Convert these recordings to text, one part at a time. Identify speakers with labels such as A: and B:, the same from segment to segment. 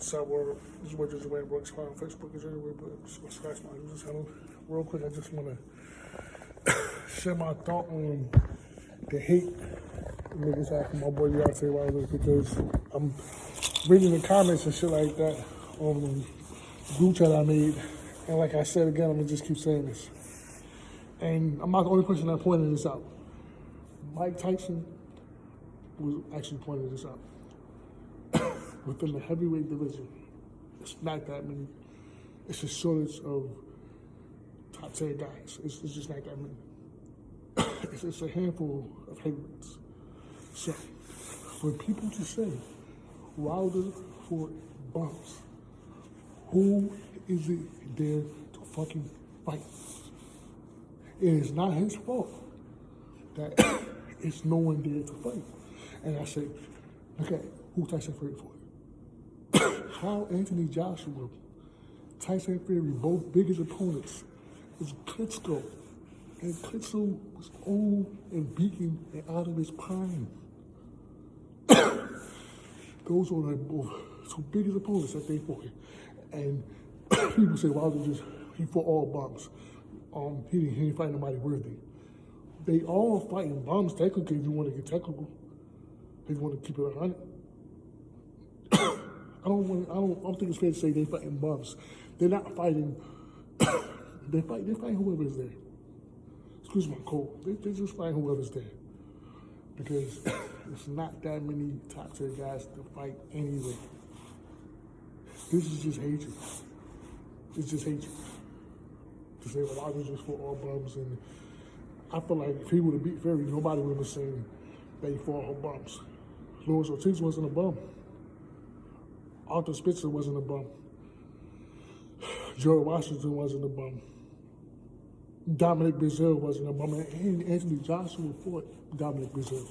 A: So, this is what just Wayne Brooks on Facebook is anyway, but scratch my YouTube channel. Real quick, I just want to share my thought on the hate niggas have for my boy Deontay Wilder, because I'm reading the comments and shit like that on the group chat I made. And like I said again, I'm going to just keep saying this. And I'm not the only person that pointed this out. Mike Tyson was actually pointing this out. Within the heavyweight division, it's not that many. It's a shortage of top 10 guys. It's just not that many. It's a handful of heavyweights. So, when people just say Wilder fought bumps, who is it there to fucking fight? It is not his fault that it's no one there to fight. And I say, look at who Tyson Fury fought. How Anthony Joshua, Tyson Fury, both biggest opponents, is Klitschko. And Klitschko was old and beaten and out of his prime. Those are like both two biggest opponents that they fought. And people say Wilder he fought all bums. He didn't fight nobody worthy. They all fighting bums technically if you want to get technical. If you want to keep it 100. I don't think it's fair to say they fighting bums. They're not fighting. They're fighting whoever's there. Excuse my cold. They're just fighting whoever's there, because it's not that many top 10 guys to fight anyway. This is just hatred. It's just hatred. To say, well, I was just for all bums, and I feel like if he would have beat Fury, nobody would have saying that he fought all bums. Luis Ortiz wasn't a bum. Arthur Spitzer wasn't a bum. George Washington wasn't a bum. Dominic Brazil wasn't a bum. And Anthony Joshua fought Dominic Brazil.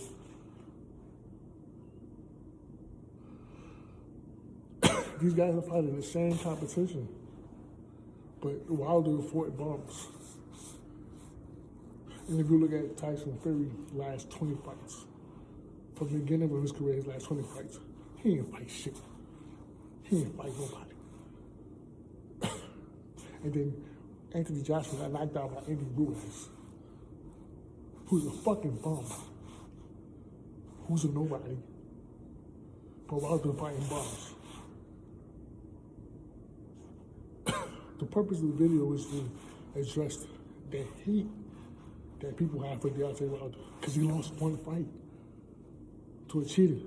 A: These guys are fighting the same competition, but Wilder fought bums. And if you look at Tyson Fury's last 20 fights, from the beginning of his career, his last 20 fights, he didn't fight shit. He didn't fight nobody. And then Anthony Joshua got knocked out by Andy Ruiz, who's a fucking bum, who's a nobody, but Wilder fighting bums. The purpose of the video is to address the hate that people have for Deontay Wilder, because he lost one fight to a cheater.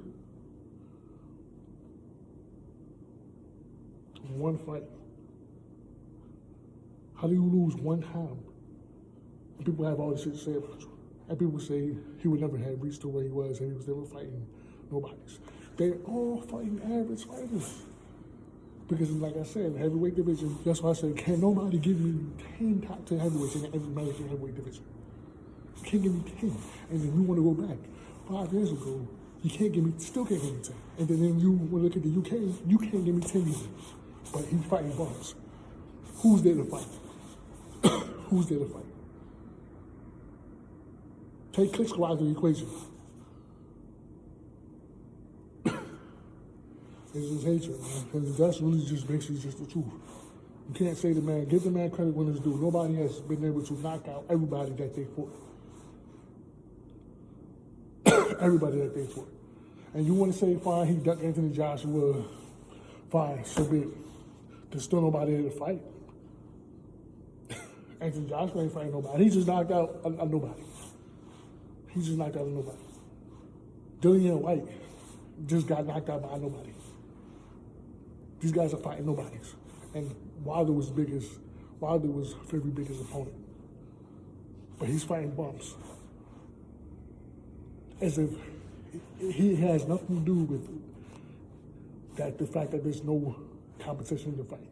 A: One fight. How do you lose one time? And people have all this shit to say about you. And people say he would never have reached to where he was and he was never fighting nobodies. They're all fighting average fighters. Because like I said, in the heavyweight division, that's why I said, can't nobody give me 10 top 10 heavyweights in every American heavyweight division. You can't give me 10. And then you want to go back 5 years ago, you still can't give me 10. And then you want to look at the UK, you can't give me 10 either. But he's fighting bums. Who's there to fight? Who's there to fight? Take Klitschko out of the equation. It's just hatred, man. And that's really just basically just the truth. You can't say give the man credit when it's due. Nobody has been able to knock out everybody that they fought. Everybody that they fought. And you want to say, fine, he ducked Anthony Joshua, fine, so be it. There's still nobody there to fight. Anthony Joshua ain't fighting nobody. He just knocked out a nobody. He just knocked out a nobody. Dillian White just got knocked out by a nobody. These guys are fighting nobodies. And Wilder was Fury's biggest opponent. But he's fighting bumps. As if he has nothing to do with that, the fact that there's no competition to fight.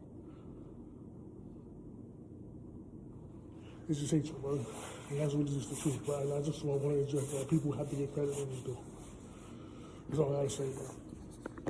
A: It's just hatred, bro. And that's really just the truth, bro. And I just want to address that people have to get credit when they do. That's all I gotta say, bro.